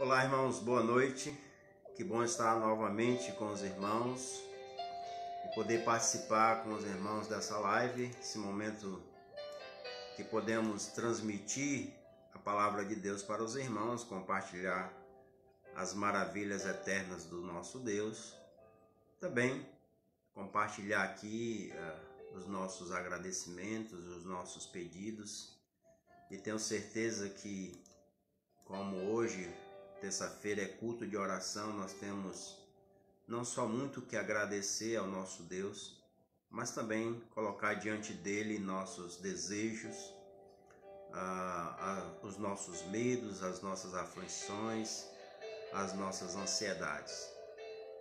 Olá, irmãos, boa noite. Que bom estar novamente com os irmãos e poder participar com os irmãos dessa live, esse momento que podemos transmitir a palavra de Deus para os irmãos, compartilhar as maravilhas eternas do nosso Deus. Também compartilhar aqui os nossos agradecimentos, os nossos pedidos, e tenho certeza que, como hoje, terça-feira, é culto de oração, nós temos não só muito que agradecer ao nosso Deus, mas também colocar diante dele nossos desejos, os nossos medos, as nossas aflições, as nossas ansiedades.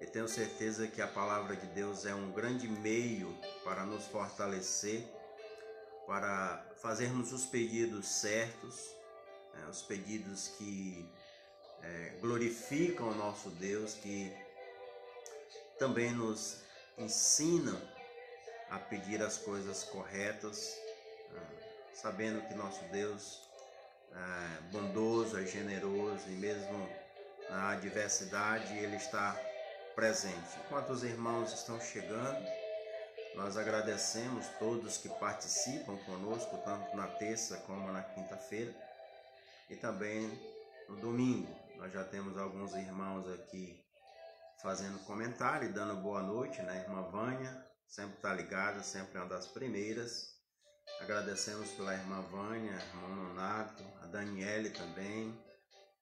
E tenho certeza que a palavra de Deus é um grande meio para nos fortalecer, para fazermos os pedidos certos, os pedidos que glorificam o nosso Deus, que também nos ensinam a pedir as coisas corretas, sabendo que nosso Deus é bondoso, é generoso, e mesmo na adversidade Ele está presente. Enquanto os irmãos estão chegando, nós agradecemos todos que participam conosco, tanto na terça como na quinta-feira, e também no domingo. Nós já temos alguns irmãos aqui fazendo comentário e dando boa noite, né? Irmã Vânia sempre está ligada, sempre é uma das primeiras. Agradecemos pela irmã Vânia, irmão Nonato, a Daniele também.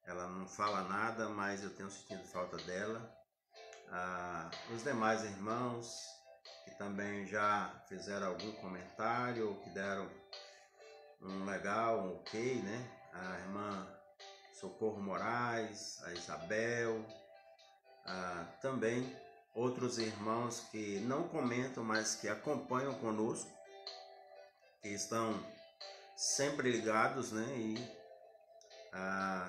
Ela não fala nada, mas eu tenho sentido falta dela. Os demais irmãos que também já fizeram algum comentário, ou que deram um legal, um ok, né? A irmã Socorro Moraes, a Isabel, também outros irmãos que não comentam, mas que acompanham conosco, que estão sempre ligados, né? E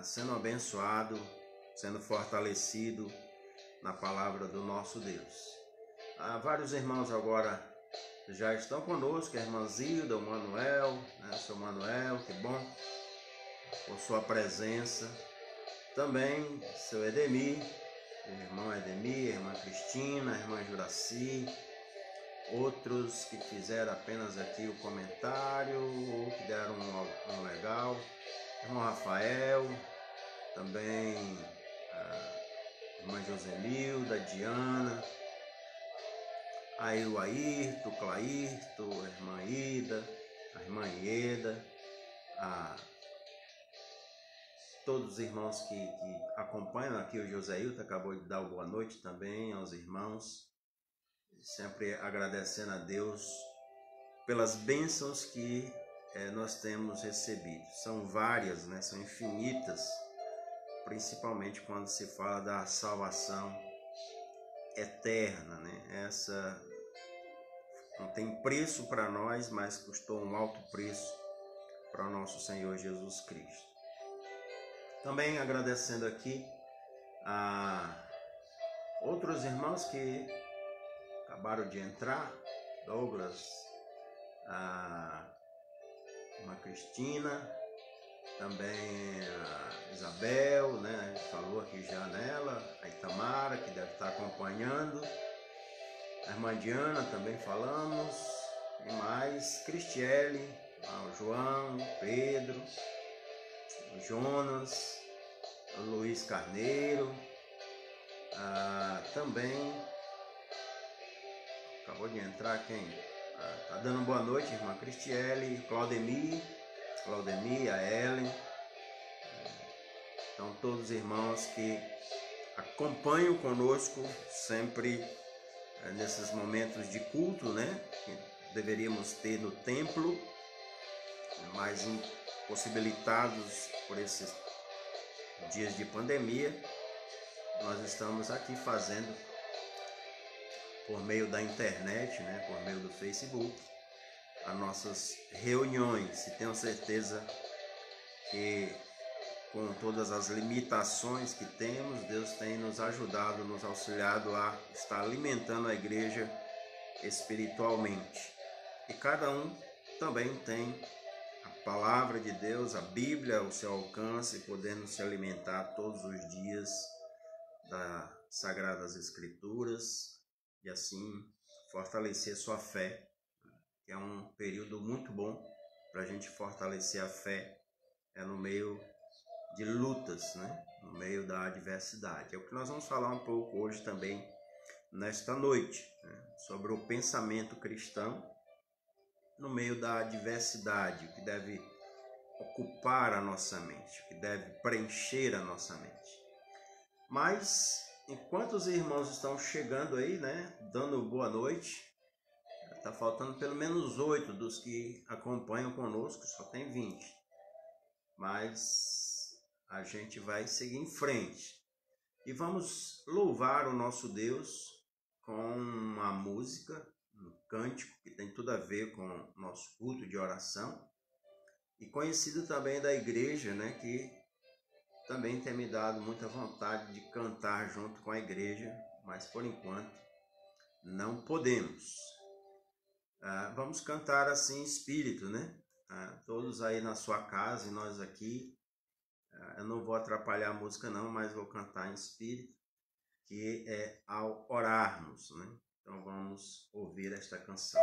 sendo abençoado, sendo fortalecido na palavra do nosso Deus. Vários irmãos agora já estão conosco, a irmã Zilda, o Manuel, né? Seu Manuel, que bom por sua presença. Também seu Edemir, o irmão Edemir, a irmã Cristina, a irmã Juraci, outros que fizeram apenas aqui o comentário ou que deram um legal, irmão Rafael, também a irmã Josemilda, Diana, aí o Ayrton, Clairto, a irmã Ida, a irmã Ieda, todos os irmãos que acompanham aqui, o Joséilton acabou de dar uma boa noite também aos irmãos, sempre agradecendo a Deus pelas bênçãos que nós temos recebido. São várias, né? São infinitas, principalmente quando se fala da salvação eterna, né? Essa não tem preço para nós, mas custou um alto preço para o nosso Senhor Jesus Cristo. Também agradecendo aqui a outros irmãos que acabaram de entrar, Douglas, a irmã Cristina, também a Isabel, né? A gente falou aqui já nela, a Itamara, que deve estar acompanhando, a irmã Diana também falamos, e mais, Cristiele, o João, o Pedro, o Jonas, o Luiz Carneiro, também acabou de entrar quem? Tá dando boa noite, irmã Cristiele, Claudemir, a Ellen. Então todos os irmãos que acompanham conosco sempre nesses momentos de culto, né? Que deveríamos ter no templo, mas impossibilitados por esses dias de pandemia, nós estamos aqui fazendo por meio da internet, né, por meio do Facebook, as nossas reuniões, e tenho certeza que com todas as limitações que temos, Deus tem nos ajudado, nos auxiliado a estar alimentando a igreja espiritualmente. E cada um também tem a palavra de Deus, a Bíblia ao seu alcance, podendo se alimentar todos os dias das Sagradas Escrituras e assim fortalecer sua fé, que é um período muito bom para a gente fortalecer a fé, no meio de lutas, né? No meio da adversidade. É o que nós vamos falar um pouco hoje também, nesta noite, né? Sobre o pensamento cristão no meio da adversidade, o que deve ocupar a nossa mente, o que deve preencher a nossa mente. Mas, enquanto os irmãos estão chegando aí, né, dando boa noite, está faltando pelo menos 8 dos que acompanham conosco, só tem 20. Mas a gente vai seguir em frente. E vamos louvar o nosso Deus com uma música, um cântico que tem tudo a ver com o nosso culto de oração. E conhecido também da igreja, né, que também tem me dado muita vontade de cantar junto com a igreja, mas por enquanto não podemos. Vamos cantar assim em espírito, né? Todos aí na sua casa e nós aqui. Eu não vou atrapalhar a música não, mas vou cantar em espírito, que é ao orarmos, né? Então vamos ouvir esta canção.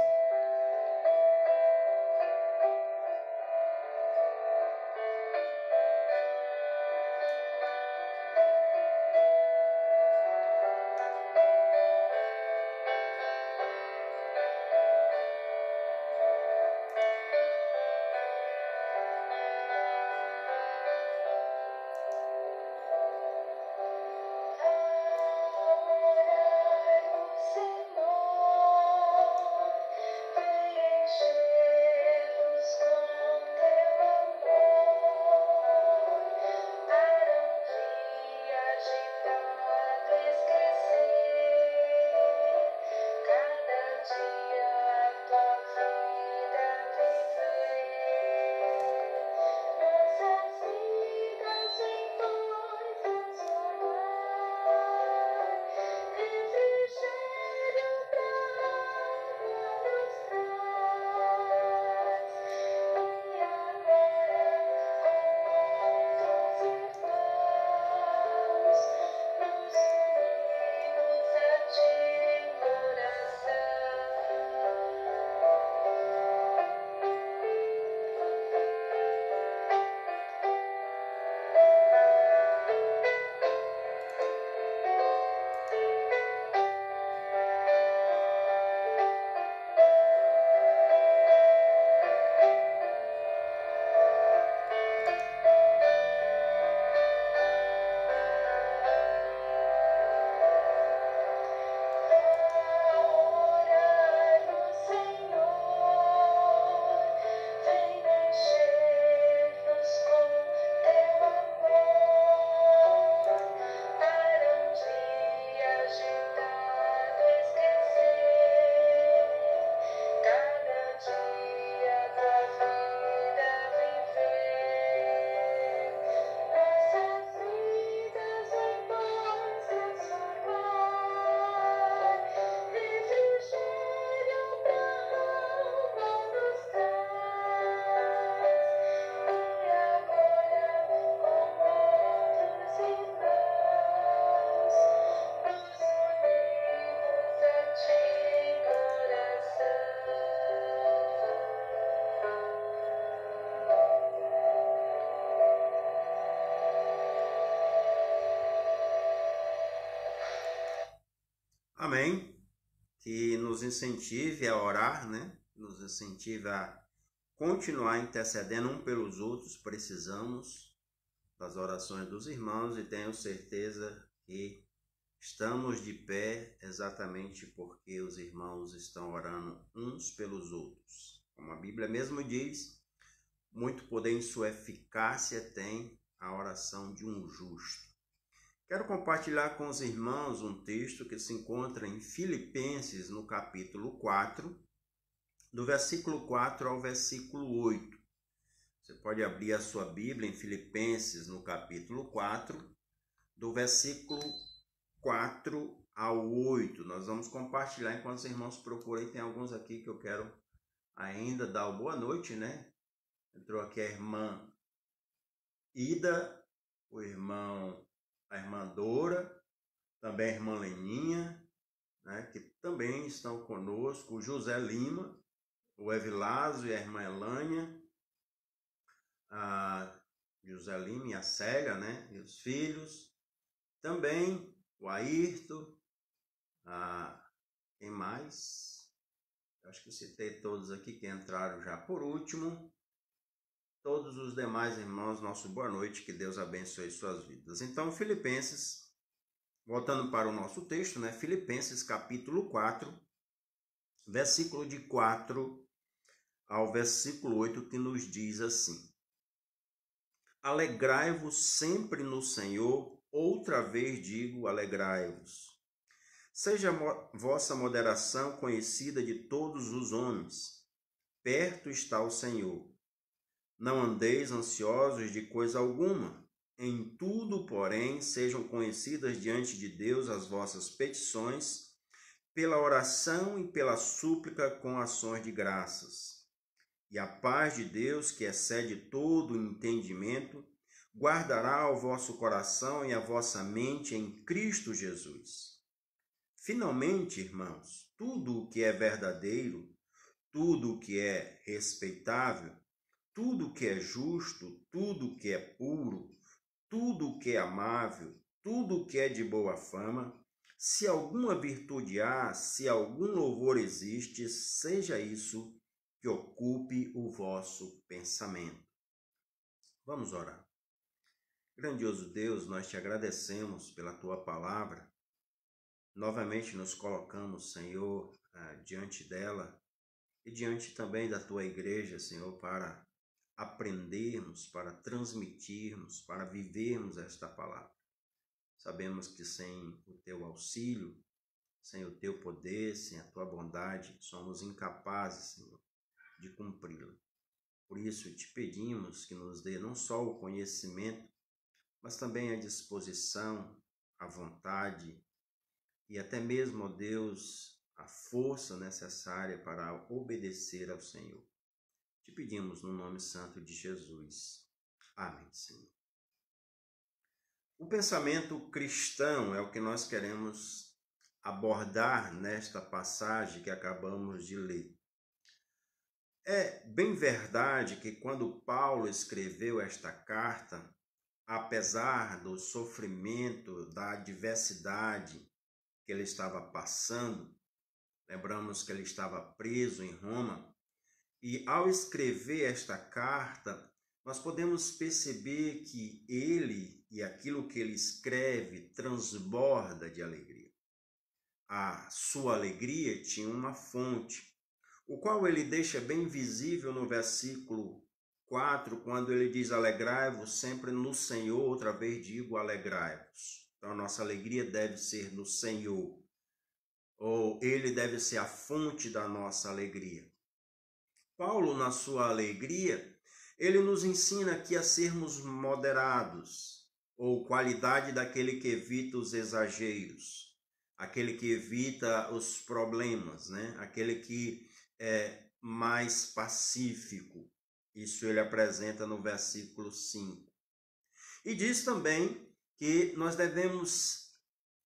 Amém? Que nos incentive a orar, né? Nos incentive a continuar intercedendo um pelos outros. Precisamos das orações dos irmãos e tenho certeza que estamos de pé exatamente porque os irmãos estão orando uns pelos outros. Como a Bíblia mesmo diz, muito poder em sua eficácia tem a oração de um justo. Quero compartilhar com os irmãos um texto que se encontra em Filipenses, no capítulo 4, do versículo 4 ao versículo 8. Você pode abrir a sua Bíblia em Filipenses, no capítulo 4, do versículo 4 ao 8. Nós vamos compartilhar enquanto os irmãos procuram. Tem alguns aqui que eu quero ainda dar boa noite, né? Entrou aqui a irmã Ida, a irmã Dora, também a irmã Leninha, né, que também estão conosco, o José Lima, o Evilásio e a irmã Elânia, a José Lima e a Célia, né, e os filhos, também o Ayrton, quem mais? Acho que citei todos aqui que entraram já. Por último, todos os demais irmãos, nosso boa noite, que Deus abençoe suas vidas. Então, Filipenses, voltando para o nosso texto, né? Filipenses capítulo 4, versículo de 4 ao versículo 8, que nos diz assim: Alegrai-vos sempre no Senhor, outra vez digo, alegrai-vos. Seja vossa moderação conhecida de todos os homens. Perto está o Senhor. Não andeis ansiosos de coisa alguma. Em tudo, porém, sejam conhecidas diante de Deus as vossas petições, pela oração e pela súplica com ações de graças. E a paz de Deus, que excede todo o entendimento, guardará o vosso coração e a vossa mente em Cristo Jesus. Finalmente, irmãos, tudo o que é verdadeiro, tudo o que é respeitável, tudo o que é justo, tudo o que é puro, tudo o que é amável, tudo o que é de boa fama, se alguma virtude há, se algum louvor existe, seja isso que ocupe o vosso pensamento. Vamos orar. Grandioso Deus, nós te agradecemos pela tua palavra. Novamente nos colocamos, Senhor, diante dela e diante também da tua igreja, Senhor, para aprendermos, para transmitirmos, para vivermos esta palavra. Sabemos que sem o teu auxílio, sem o teu poder, sem a tua bondade, somos incapazes, Senhor, de cumpri-la. Por isso te pedimos que nos dê não só o conhecimento, mas também a disposição, a vontade e até mesmo, ó Deus, a força necessária para obedecer ao Senhor. Te pedimos no nome santo de Jesus. Amém, Senhor. O pensamento cristão é o que nós queremos abordar nesta passagem que acabamos de ler. É bem verdade que quando Paulo escreveu esta carta, apesar do sofrimento, da adversidade que ele estava passando, lembramos que ele estava preso em Roma, e ao escrever esta carta, nós podemos perceber que ele e aquilo que ele escreve transborda de alegria. A sua alegria tinha uma fonte, o qual ele deixa bem visível no versículo 4, quando ele diz: alegrai-vos sempre no Senhor, outra vez digo, alegrai-vos. Então a nossa alegria deve ser no Senhor, ou ele deve ser a fonte da nossa alegria. Paulo, na sua alegria, ele nos ensina aqui a sermos moderados, ou qualidade daquele que evita os exageros, aquele que evita os problemas, né? Aquele que é mais pacífico. Isso ele apresenta no versículo 5. E diz também que nós devemos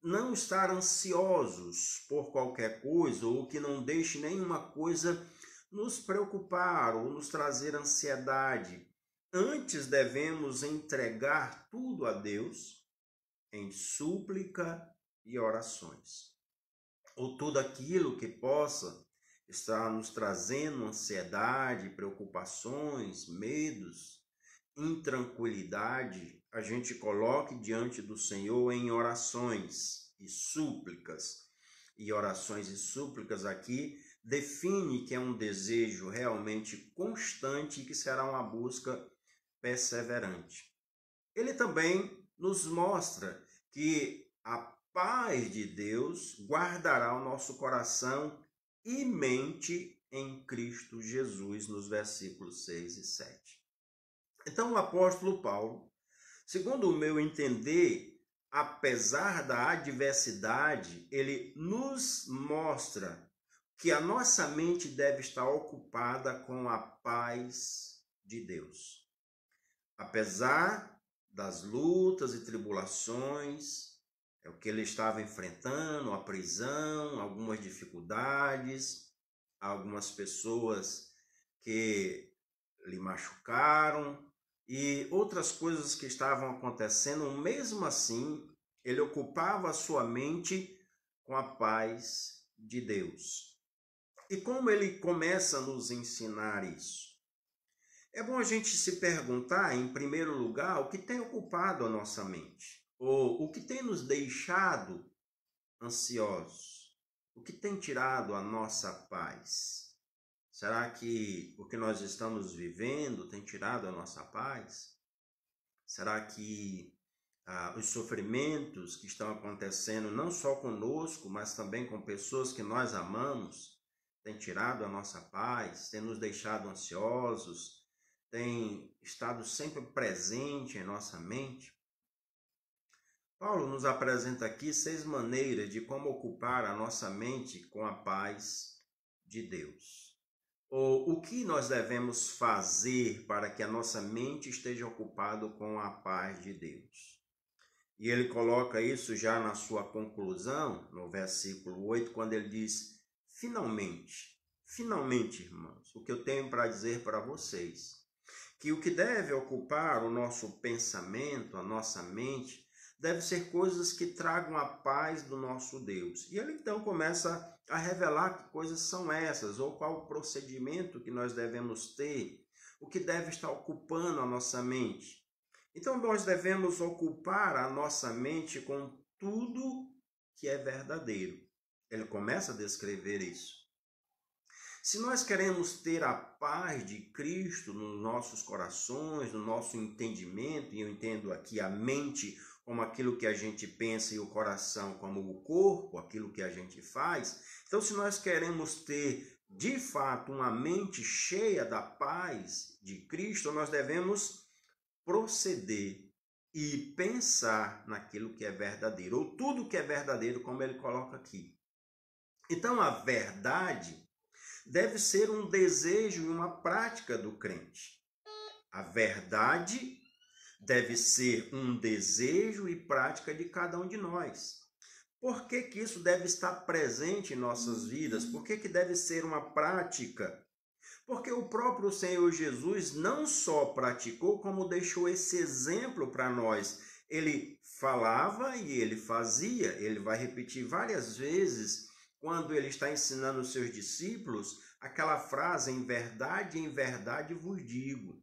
não estar ansiosos por qualquer coisa, ou que não deixe nenhuma coisa nos preocupar ou nos trazer ansiedade. Antes devemos entregar tudo a Deus em súplica e orações. Ou tudo aquilo que possa estar nos trazendo ansiedade, preocupações, medos, intranquilidade, a gente coloque diante do Senhor em orações e súplicas. E orações e súplicas aqui define que é um desejo realmente constante e que será uma busca perseverante. Ele também nos mostra que a paz de Deus guardará o nosso coração e mente em Cristo Jesus, nos versículos 6 e 7. Então o apóstolo Paulo, segundo o meu entender, apesar da adversidade, ele nos mostra que a nossa mente deve estar ocupada com a paz de Deus. Apesar das lutas e tribulações, é o que ele estava enfrentando, a prisão, algumas dificuldades, algumas pessoas que lhe machucaram e outras coisas que estavam acontecendo, mesmo assim, ele ocupava a sua mente com a paz de Deus. E como ele começa a nos ensinar isso? É bom a gente se perguntar, em primeiro lugar, o que tem ocupado a nossa mente, ou o que tem nos deixado ansiosos, o que tem tirado a nossa paz. Será que o que nós estamos vivendo tem tirado a nossa paz? Será que os sofrimentos que estão acontecendo não só conosco, mas também com pessoas que nós amamos, têm tirado a nossa paz, têm nos deixado ansiosos, têm estado sempre presente em nossa mente? Paulo nos apresenta aqui 6 maneiras de como ocupar a nossa mente com a paz de Deus. Ou o que nós devemos fazer para que a nossa mente esteja ocupada com a paz de Deus. E ele coloca isso já na sua conclusão, no versículo 8, quando ele diz: finalmente, irmãos, o que eu tenho para dizer para vocês, que o que deve ocupar o nosso pensamento, a nossa mente, deve ser coisas que tragam a paz do nosso Deus. E ele então começa a revelar que coisas são essas, ou qual o procedimento que nós devemos ter, o que deve estar ocupando a nossa mente. Então nós devemos ocupar a nossa mente com tudo que é verdadeiro. Ele começa a descrever isso. Se nós queremos ter a paz de Cristo nos nossos corações, no nosso entendimento, e eu entendo aqui a mente como aquilo que a gente pensa e o coração como o corpo, aquilo que a gente faz. Então, se nós queremos ter, de fato, uma mente cheia da paz de Cristo, nós devemos proceder e pensar naquilo que é verdadeiro, ou tudo que é verdadeiro, como ele coloca aqui. Então, a verdade deve ser um desejo e uma prática do crente. A verdade deve ser um desejo e prática de cada um de nós. Por que que isso deve estar presente em nossas vidas? Por que que deve ser uma prática? Porque o próprio Senhor Jesus não só praticou, como deixou esse exemplo para nós. Ele falava e ele fazia. Ele vai repetir várias vezes quando ele está ensinando os seus discípulos aquela frase: em verdade vos digo.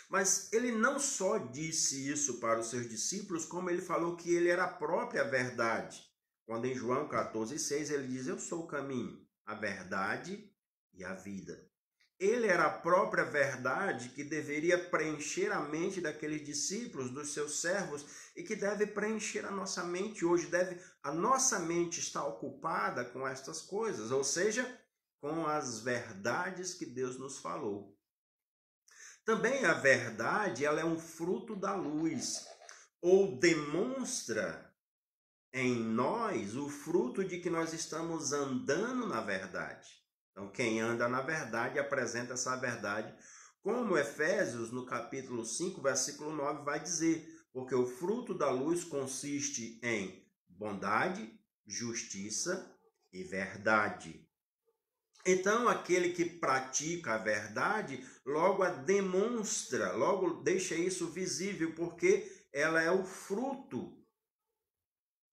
Mas ele não só disse isso para os seus discípulos, como ele falou que ele era a própria verdade. Quando em João 14,6 ele diz: eu sou o caminho, a verdade e a vida. Ele era a própria verdade que deveria preencher a mente daqueles discípulos, dos seus servos, e que deve preencher a nossa mente hoje. A nossa mente estar ocupada com estas coisas, ou seja, com as verdades que Deus nos falou. Também a verdade, ela é um fruto da luz, ou demonstra em nós o fruto de que nós estamos andando na verdade. Então, quem anda na verdade apresenta essa verdade, como Efésios, no capítulo 5, versículo 9, vai dizer: porque o fruto da luz consiste em bondade, justiça e verdade. Então, aquele que pratica a verdade, logo a demonstra, logo deixa isso visível, porque ela é o fruto.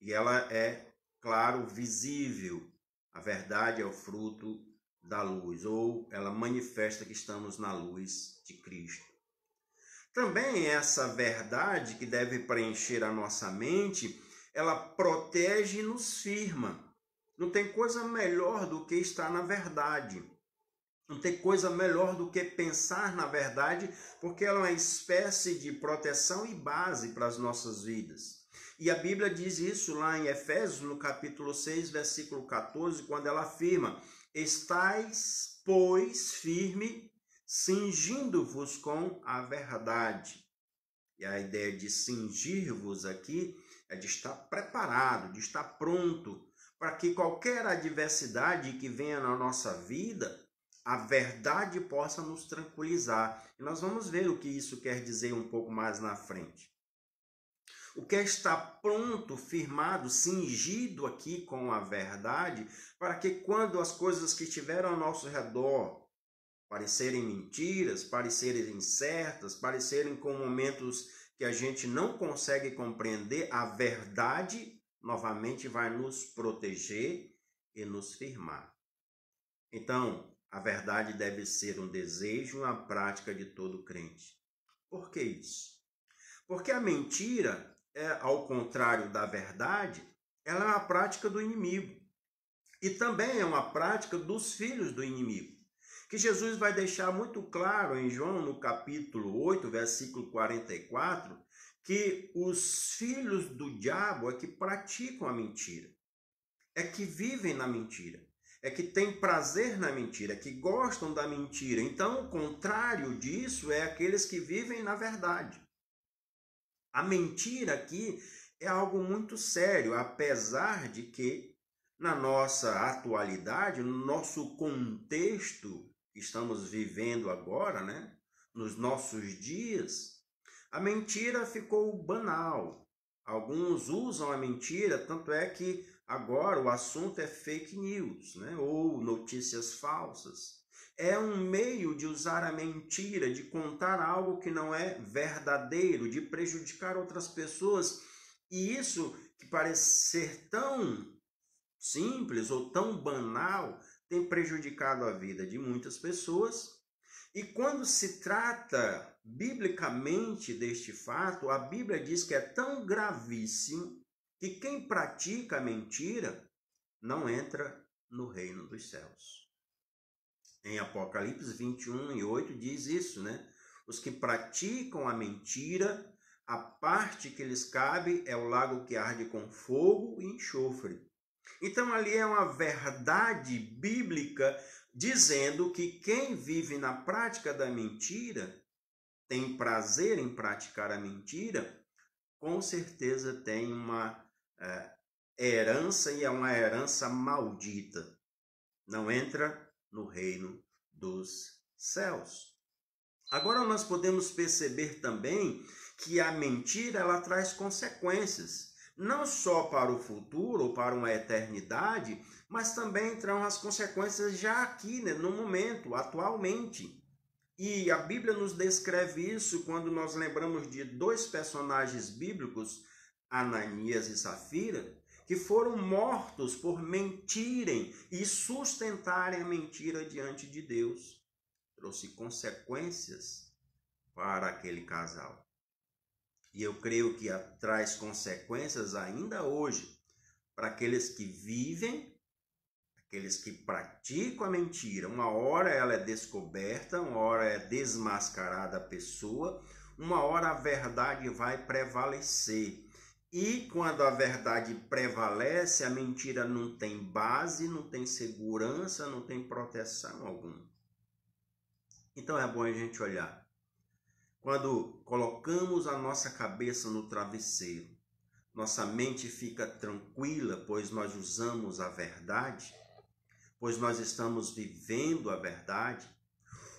E ela é, claro, visível. A verdade é o fruto da luz, ou ela manifesta que estamos na luz de Cristo. Também essa verdade que deve preencher a nossa mente, ela protege e nos firma. Não tem coisa melhor do que estar na verdade. Não tem coisa melhor do que pensar na verdade, porque ela é uma espécie de proteção e base para as nossas vidas. E a Bíblia diz isso lá em Efésios, no capítulo 6, versículo 14, quando ela afirma: estais, pois, firme, cingindo-vos com a verdade. E a ideia de cingir-vos aqui é de estar preparado, de estar pronto, para que qualquer adversidade que venha na nossa vida, a verdade possa nos tranquilizar. E nós vamos ver o que isso quer dizer um pouco mais na frente. O que é estar pronto, firmado, cingido aqui com a verdade, para que quando as coisas que estiveram ao nosso redor parecerem mentiras, parecerem incertas, parecerem com momentos que a gente não consegue compreender, a verdade novamente vai nos proteger e nos firmar. Então, a verdade deve ser um desejo e uma prática de todo crente. Por que isso? Porque a mentira, ao contrário da verdade, ela é uma prática do inimigo. E também é uma prática dos filhos do inimigo. Que Jesus vai deixar muito claro em João, no capítulo 8, versículo 44, que os filhos do diabo é que praticam a mentira. É que vivem na mentira. É que têm prazer na mentira, é que gostam da mentira. Então, o contrário disso é aqueles que vivem na verdade. A mentira aqui é algo muito sério, apesar de que, na nossa atualidade, no nosso contexto que estamos vivendo agora, né? Nos nossos dias, a mentira ficou banal. Alguns usam a mentira, tanto é que agora o assunto é fake news, né? Ou notícias falsas. É um meio de usar a mentira, de contar algo que não é verdadeiro, de prejudicar outras pessoas. E isso que parece ser tão simples ou tão banal tem prejudicado a vida de muitas pessoas. E quando se trata biblicamente deste fato, a Bíblia diz que é tão gravíssimo que quem pratica a mentira não entra no reino dos céus. Em Apocalipse 21:8 diz isso, né? Os que praticam a mentira, a parte que lhes cabe é o lago que arde com fogo e enxofre. Então ali é uma verdade bíblica dizendo que quem vive na prática da mentira, tem prazer em praticar a mentira, com certeza tem uma herança, e é uma herança maldita. Não entra no reino dos céus. Agora nós podemos perceber também que a mentira ela traz consequências, não só para o futuro ou para uma eternidade, mas também traz as consequências já aqui, né, no momento, atualmente. E a Bíblia nos descreve isso quando nós lembramos de dois personagens bíblicos, Ananias e Safira, que foram mortos por mentirem e sustentarem a mentira diante de Deus. Trouxe consequências para aquele casal. E eu creio que traz consequências ainda hoje para aqueles que vivem, aqueles que praticam a mentira. Uma hora ela é descoberta, uma hora é desmascarada a pessoa, uma hora a verdade vai prevalecer. E quando a verdade prevalece, a mentira não tem base, não tem segurança, não tem proteção alguma. Então é bom a gente olhar. Quando colocamos a nossa cabeça no travesseiro, nossa mente fica tranquila, pois nós usamos a verdade, pois nós estamos vivendo a verdade.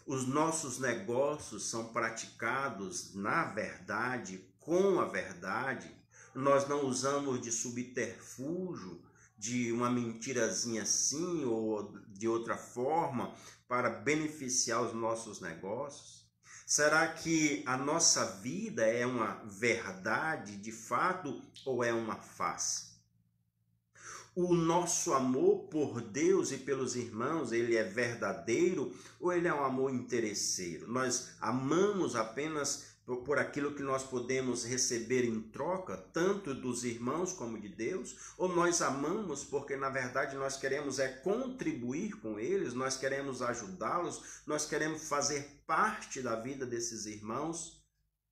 Os nossos negócios são praticados na verdade, com a verdade. Nós não usamos de subterfúgio, de uma mentirazinha assim ou de outra forma para beneficiar os nossos negócios. Será que a nossa vida é uma verdade de fato ou é uma farsa? O nosso amor por Deus e pelos irmãos, ele é verdadeiro ou ele é um amor interesseiro? Nós amamos apenas por aquilo que nós podemos receber em troca, tanto dos irmãos como de Deus? Ou nós amamos porque, na verdade, nós queremos contribuir com eles, nós queremos ajudá-los, nós queremos fazer parte da vida desses irmãos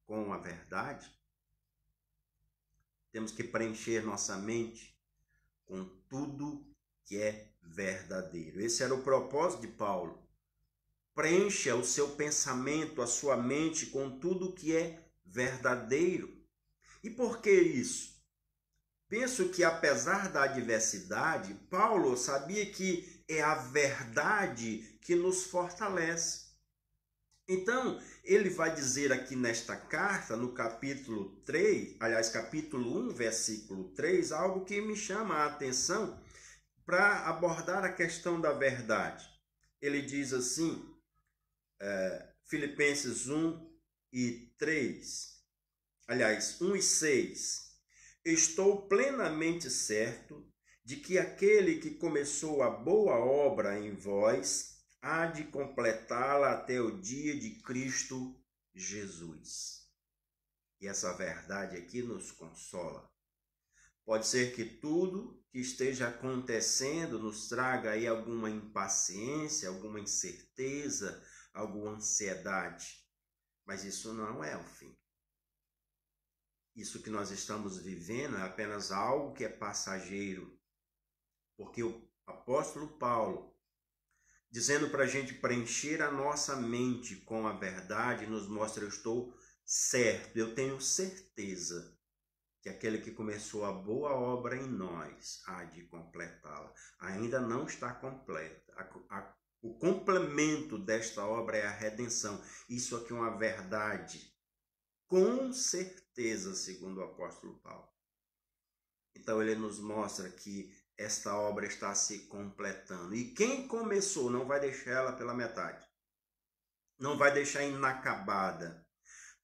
com a verdade? Temos que preencher nossa mente com tudo que é verdadeiro. Esse era o propósito de Paulo. Preencha o seu pensamento, a sua mente com tudo que é verdadeiro. E por que isso? Penso que apesar da adversidade, Paulo sabia que é a verdade que nos fortalece. Então, ele vai dizer aqui nesta carta, no capítulo 3, aliás, capítulo 1, versículo 3, algo que me chama a atenção para abordar a questão da verdade. Ele diz assim, Filipenses 1 e 3, aliás, 1 e 6, estou plenamente certo de que aquele que começou a boa obra em vós há de completá-la até o dia de Cristo Jesus. E essa verdade aqui nos consola. Pode ser que tudo que esteja acontecendo nos traga aí alguma impaciência, alguma incerteza, alguma ansiedade. Mas isso não é o fim. Isso que nós estamos vivendo é apenas algo que é passageiro. Porque o apóstolo Paulo, dizendo para a gente preencher a nossa mente com a verdade, nos mostra: eu estou certo, eu tenho certeza que aquele que começou a boa obra em nós há de completá-la. Ainda não está completa. O complemento desta obra é a redenção. Isso aqui é uma verdade, com certeza, segundo o apóstolo Paulo. Então ele nos mostra que esta obra está se completando. E quem começou não vai deixar ela pela metade. Não vai deixar inacabada.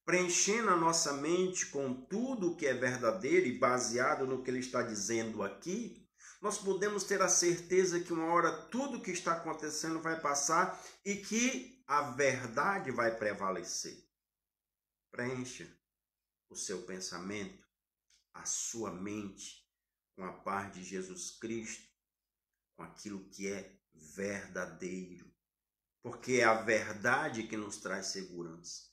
Preenchendo a nossa mente com tudo o que é verdadeiro e baseado no que ele está dizendo aqui, nós podemos ter a certeza que uma hora tudo o que está acontecendo vai passar e que a verdade vai prevalecer. Preencha o seu pensamento, a sua mente, com a paz de Jesus Cristo, com aquilo que é verdadeiro. Porque é a verdade que nos traz segurança.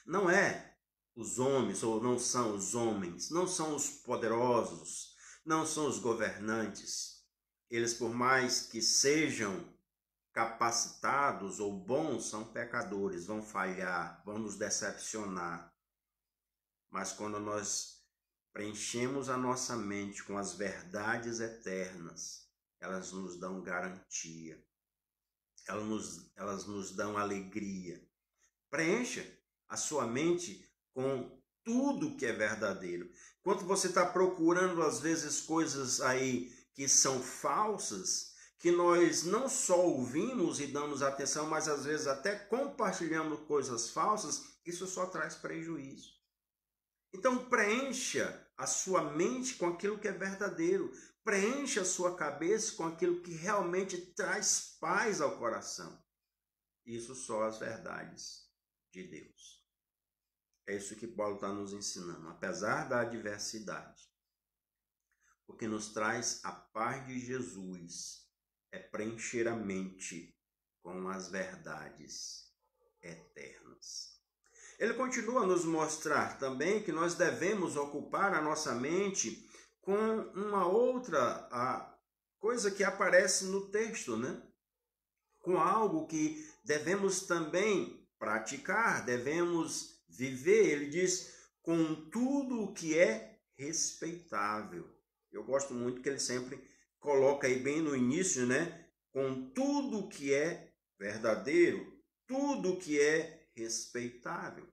Não é os homens, ou não são os homens, não são os poderosos, não são os governantes. Eles, por mais que sejam capacitados ou bons, são pecadores, vão falhar, vão nos decepcionar. Mas quando nós preenchemos a nossa mente com as verdades eternas, elas nos dão garantia, elas nos dão alegria. Preencha a sua mente com tudo que é verdadeiro. Enquanto você está procurando, às vezes, coisas aí que são falsas, que nós não só ouvimos e damos atenção, mas às vezes até compartilhamos coisas falsas, isso só traz prejuízo. Então preencha a sua mente com aquilo que é verdadeiro. Preencha a sua cabeça com aquilo que realmente traz paz ao coração. Isso só as verdades de Deus. É isso que Paulo está nos ensinando, apesar da adversidade. O que nos traz a paz de Jesus é preencher a mente com as verdades eternas. Ele continua a nos mostrar também que nós devemos ocupar a nossa mente com uma outra coisa que aparece no texto, né? Com algo que devemos também praticar, devemos viver. Ele diz, com tudo o que é respeitável. Eu gosto muito que ele sempre coloca aí bem no início, né? Com tudo o que é verdadeiro, tudo o que é respeitável.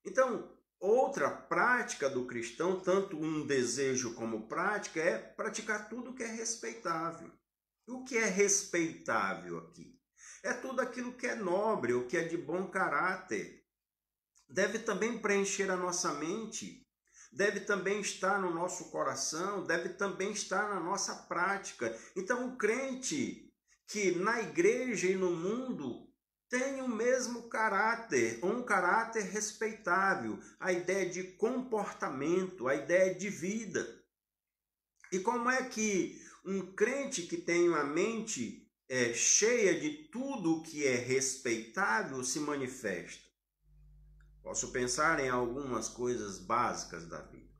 Então, outra prática do cristão, tanto um desejo como prática, é praticar tudo o que é respeitável. O que é respeitável aqui? É tudo aquilo que é nobre, o que é de bom caráter. Deve também preencher a nossa mente, deve também estar no nosso coração, deve também estar na nossa prática. Então, o crente que na igreja e no mundo tem o mesmo caráter, um caráter respeitável, a ideia de comportamento, a ideia de vida. E como é que um crente que tem uma mente cheia de tudo que é respeitável se manifesta? Posso pensar em algumas coisas básicas da vida.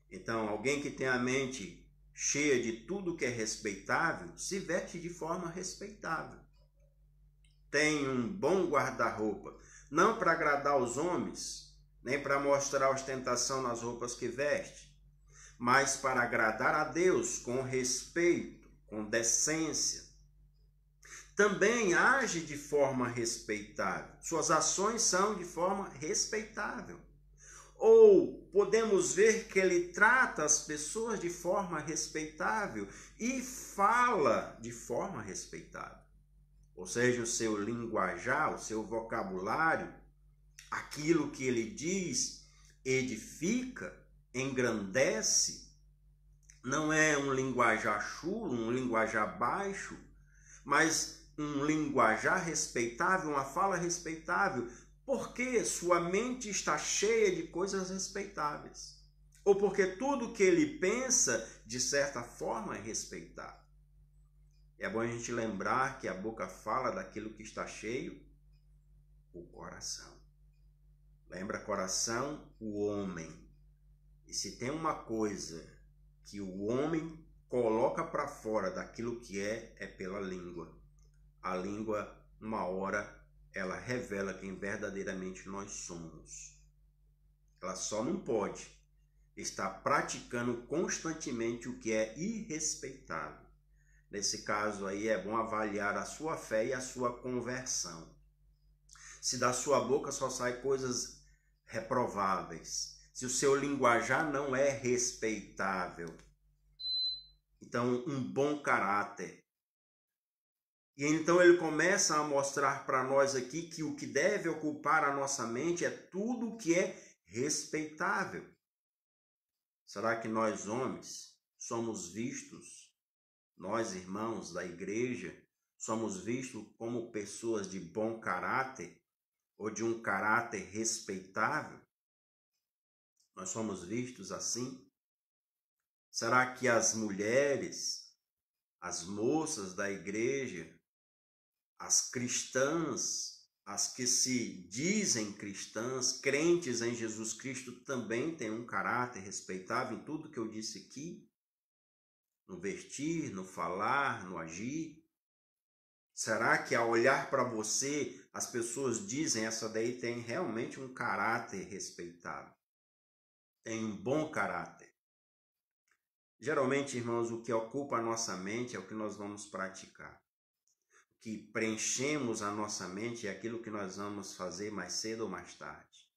Então, alguém que tem a mente cheia de tudo que é respeitável, se veste de forma respeitável. Tem um bom guarda-roupa, não para agradar os homens, nem para mostrar ostentação nas roupas que veste, mas para agradar a Deus com respeito, com decência. Também age de forma respeitável. Suas ações são de forma respeitável. Ou podemos ver que ele trata as pessoas de forma respeitável e fala de forma respeitável. Ou seja, o seu linguajar, o seu vocabulário, aquilo que ele diz, edifica, engrandece. Não é um linguajar chulo, um linguajar baixo, mas um linguajar respeitável, uma fala respeitável, porque sua mente está cheia de coisas respeitáveis. Ou porque tudo que ele pensa, de certa forma, é respeitável. É bom a gente lembrar que a boca fala daquilo que está cheio, o coração. Lembra, coração, o homem. E se tem uma coisa que o homem coloca para fora daquilo que é pela língua. A língua, uma hora, ela revela quem verdadeiramente nós somos. Ela só não pode estar praticando constantemente o que é irrespeitável. Nesse caso aí é bom avaliar a sua fé e a sua conversão. Se da sua boca só sai coisas reprováveis, se o seu linguajar não é respeitável, então um bom caráter. E então ele começa a mostrar para nós aqui que o que deve ocupar a nossa mente é tudo o que é respeitável. Será que nós homens somos vistos, nós irmãos da igreja, somos vistos como pessoas de bom caráter ou de um caráter respeitável? Nós somos vistos assim? Será que as mulheres, as moças da igreja, as cristãs, as que se dizem cristãs, crentes em Jesus Cristo, também têm um caráter respeitável em tudo que eu disse aqui? No vestir, no falar, no agir? Será que ao olhar para você, as pessoas dizem essa daí tem realmente um caráter respeitável? Tem um bom caráter? Geralmente, irmãos, o que ocupa a nossa mente é o que nós vamos praticar. O que preenchemos a nossa mente é aquilo que nós vamos fazer mais cedo ou mais tarde.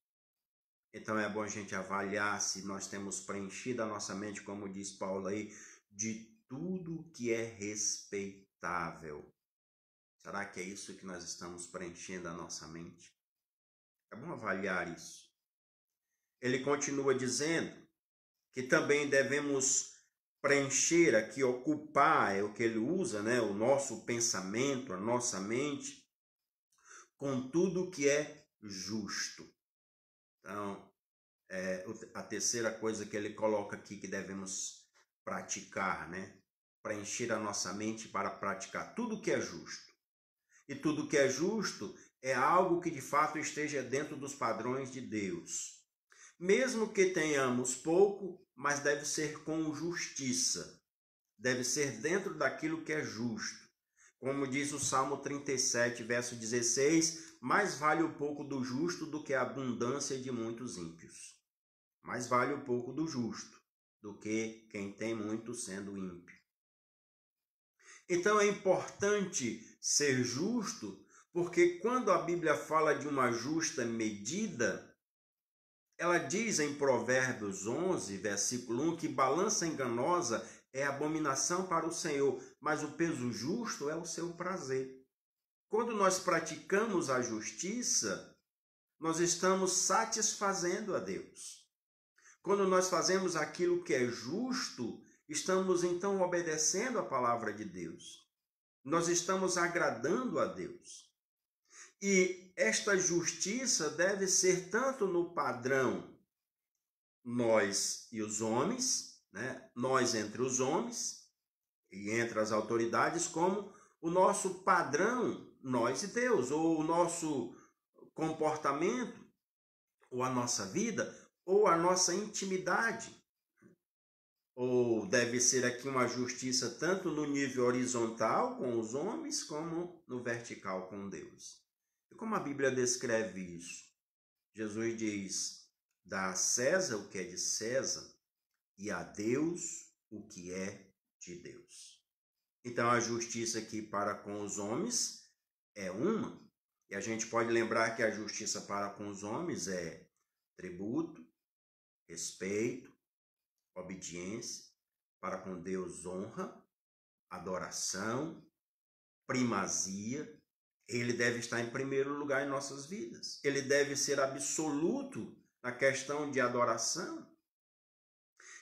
Então é bom a gente avaliar se nós temos preenchido a nossa mente, como diz Paulo aí, de tudo que é respeitável. Será que é isso que nós estamos preenchendo a nossa mente? É bom avaliar isso. Ele continua dizendo que também devemos preencher aqui, ocupar, é o que ele usa, né? O nosso pensamento, a nossa mente, com tudo que é justo. Então, a terceira coisa que ele coloca aqui que devemos praticar, né? Preencher a nossa mente para praticar tudo que é justo. E tudo que é justo é algo que de fato esteja dentro dos padrões de Deus. Mesmo que tenhamos pouco, mas deve ser com justiça. Deve ser dentro daquilo que é justo. Como diz o Salmo 37, verso 16, mais vale o pouco do justo do que a abundância de muitos ímpios. Mais vale o pouco do justo do que quem tem muito sendo ímpio. Então é importante ser justo, porque quando a Bíblia fala de uma justa medida, ela diz em Provérbios 11, versículo 1, que balança enganosa é abominação para o Senhor, mas o peso justo é o seu prazer. Quando nós praticamos a justiça, nós estamos satisfazendo a Deus. Quando nós fazemos aquilo que é justo, estamos então obedecendo a palavra de Deus. Nós estamos agradando a Deus. E esta justiça deve ser tanto no padrão nós e os homens, né? Nós entre os homens e entre as autoridades, como o nosso padrão, nós e Deus, ou o nosso comportamento, ou a nossa vida, ou a nossa intimidade. Ou deve ser aqui uma justiça tanto no nível horizontal com os homens, como no vertical com Deus. E como a Bíblia descreve isso? Jesus diz: dá a César o que é de César e a Deus o que é de Deus. Então a justiça aqui para com os homens é uma. E a gente pode lembrar que a justiça para com os homens é tributo, respeito, obediência, para com Deus honra, adoração, primazia. Ele deve estar em primeiro lugar em nossas vidas. Ele deve ser absoluto na questão de adoração.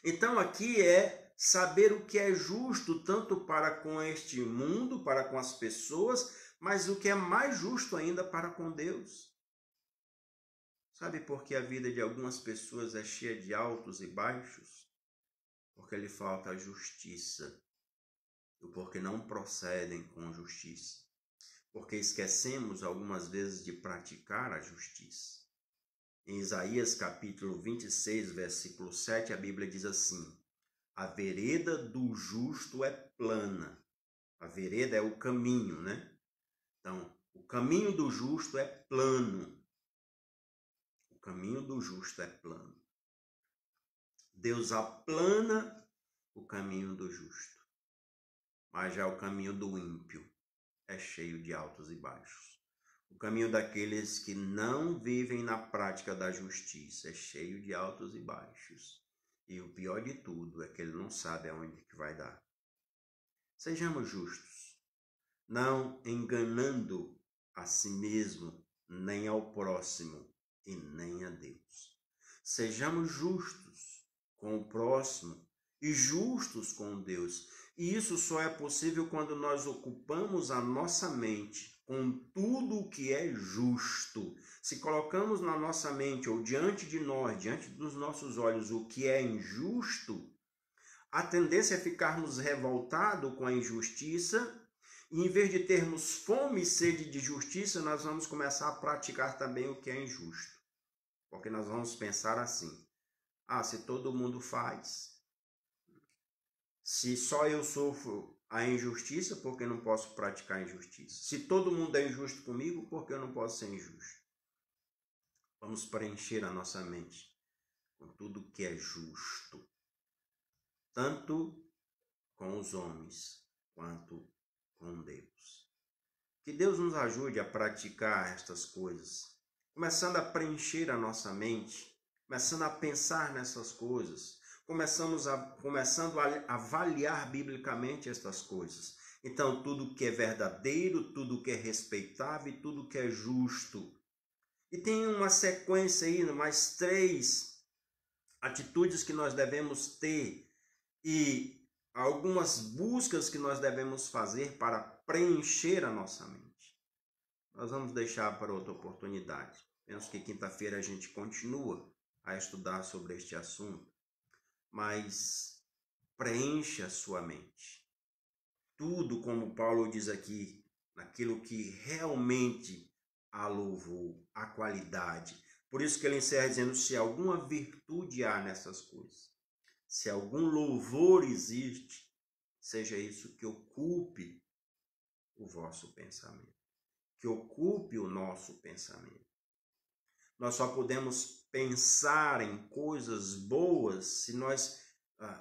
Então aqui é saber o que é justo tanto para com este mundo, para com as pessoas, mas o que é mais justo ainda para com Deus. Sabe por que a vida de algumas pessoas é cheia de altos e baixos? Porque lhe falta a justiça. E porque não procedem com justiça. Porque esquecemos algumas vezes de praticar a justiça. Em Isaías capítulo 26, versículo 7, a Bíblia diz assim: a vereda do justo é plana. A vereda é o caminho, né? Então, o caminho do justo é plano. O caminho do justo é plano. Deus aplana o caminho do justo. Mas já o caminho do ímpio é cheio de altos e baixos. O caminho daqueles que não vivem na prática da justiça é cheio de altos e baixos. E o pior de tudo é que ele não sabe aonde que vai dar. Sejamos justos, não enganando a si mesmo, nem ao próximo e nem a Deus. Sejamos justos com o próximo e justos com Deus. E isso só é possível quando nós ocupamos a nossa mente com tudo o que é justo. Se colocamos na nossa mente ou diante de nós, diante dos nossos olhos, o que é injusto, a tendência é ficarmos revoltados com a injustiça e em vez de termos fome e sede de justiça, nós vamos começar a praticar também o que é injusto. Porque nós vamos pensar assim: se todo mundo faz, se só eu sofro a injustiça, por que não posso praticar a injustiça? Se todo mundo é injusto comigo, por que eu não posso ser injusto? Vamos preencher a nossa mente com tudo que é justo, tanto com os homens quanto com Deus. Que Deus nos ajude a praticar estas coisas, começando a preencher a nossa mente, começando a pensar nessas coisas, começando a avaliar biblicamente estas coisas. Então, tudo que é verdadeiro, tudo que é respeitável e tudo que é justo. E tem uma sequência aí, mais 3 atitudes que nós devemos ter e algumas buscas que nós devemos fazer para preencher a nossa mente. Nós vamos deixar para outra oportunidade. Penso que quinta-feira a gente continua a estudar sobre este assunto, mas preencha a sua mente. Tudo, como Paulo diz aqui, naquilo que realmente há louvor, há qualidade. Por isso que ele encerra dizendo: se alguma virtude há nessas coisas, se algum louvor existe, seja isso que ocupe o vosso pensamento, que ocupe o nosso pensamento. Nós só podemos pensar em coisas boas se nós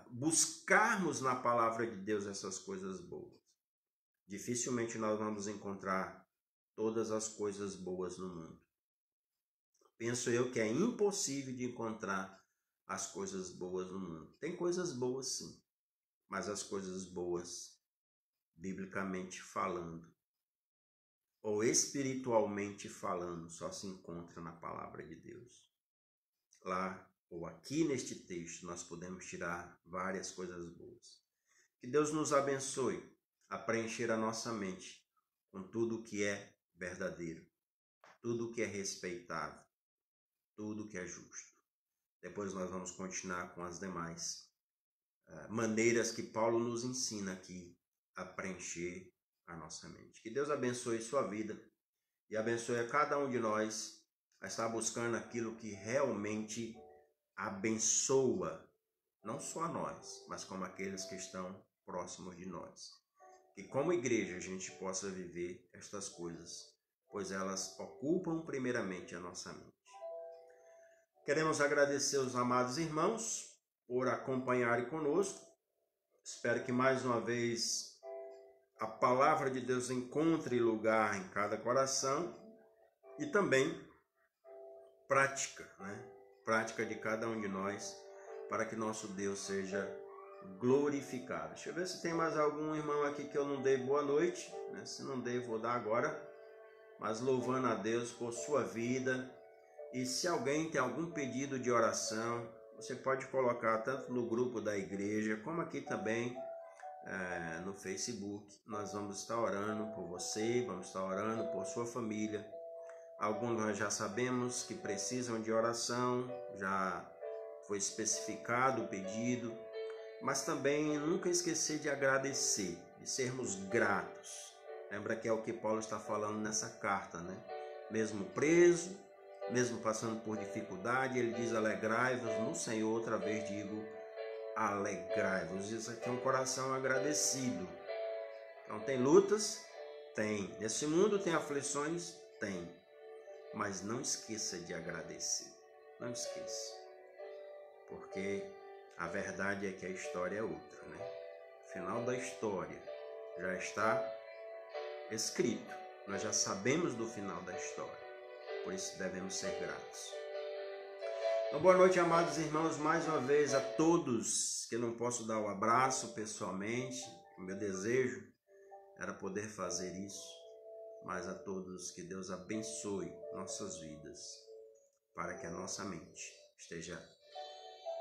buscarmos na palavra de Deus essas coisas boas. Dificilmente nós vamos encontrar todas as coisas boas no mundo. Penso eu que é impossível de encontrar as coisas boas no mundo. Tem coisas boas sim, mas as coisas boas, biblicamente falando, ou espiritualmente falando, só se encontra na palavra de Deus. Lá ou aqui neste texto nós podemos tirar várias coisas boas. Que Deus nos abençoe a preencher a nossa mente com tudo que é verdadeiro, tudo que é respeitável, tudo que é justo. Depois nós vamos continuar com as demais maneiras que Paulo nos ensina aqui a preencher a nossa mente. Que Deus abençoe sua vida e abençoe a cada um de nós a estar buscando aquilo que realmente abençoa, não só a nós, mas como aqueles que estão próximos de nós. Que como igreja a gente possa viver estas coisas, pois elas ocupam primeiramente a nossa mente. Queremos agradecer os amados irmãos por acompanharem conosco. Espero que mais uma vez a palavra de Deus encontre lugar em cada coração e também prática, né? Prática de cada um de nós, para que nosso Deus seja glorificado. Deixa eu ver se tem mais algum irmão aqui que eu não dei boa noite, né? Se não dei, vou dar agora. Mas louvando a Deus por sua vida. E se alguém tem algum pedido de oração, você pode colocar tanto no grupo da igreja, como aqui também no Facebook. Nós vamos estar orando por você, vamos estar orando por sua família. Alguns nós já sabemos que precisam de oração, já foi especificado o pedido, mas também nunca esquecer de agradecer, de sermos gratos. Lembra que é o que Paulo está falando nessa carta, né? Mesmo preso, mesmo passando por dificuldade, ele diz: alegrai-vos no Senhor. Outra vez digo, alegrai-vos. Isso aqui é um coração agradecido. Então tem lutas? Tem. Nesse mundo tem aflições? Tem. Mas não esqueça de agradecer. Não esqueça. Porque a verdade é que a história é outra, né? O final da história já está escrito. Nós já sabemos do final da história. Por isso devemos ser gratos. Então, boa noite, amados irmãos, mais uma vez a todos que eu não posso dar o abraço pessoalmente. O meu desejo era poder fazer isso, mas a todos que Deus abençoe nossas vidas, para que a nossa mente esteja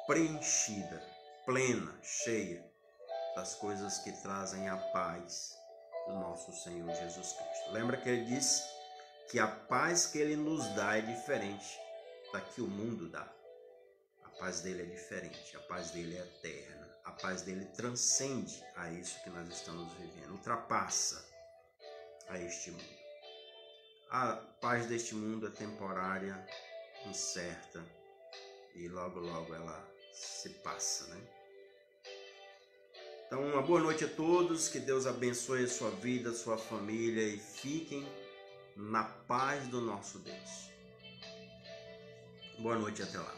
preenchida, plena, cheia das coisas que trazem a paz do nosso Senhor Jesus Cristo. Lembra que ele disse que a paz que ele nos dá é diferente da que o mundo dá. A paz dele é diferente, a paz dele é eterna, a paz dele transcende a isso que nós estamos vivendo, ultrapassa a este mundo. A paz deste mundo é temporária, incerta e logo logo ela se passa, né? Então, uma boa noite a todos, que Deus abençoe a sua vida, a sua família e fiquem na paz do nosso Deus. Boa noite, até lá.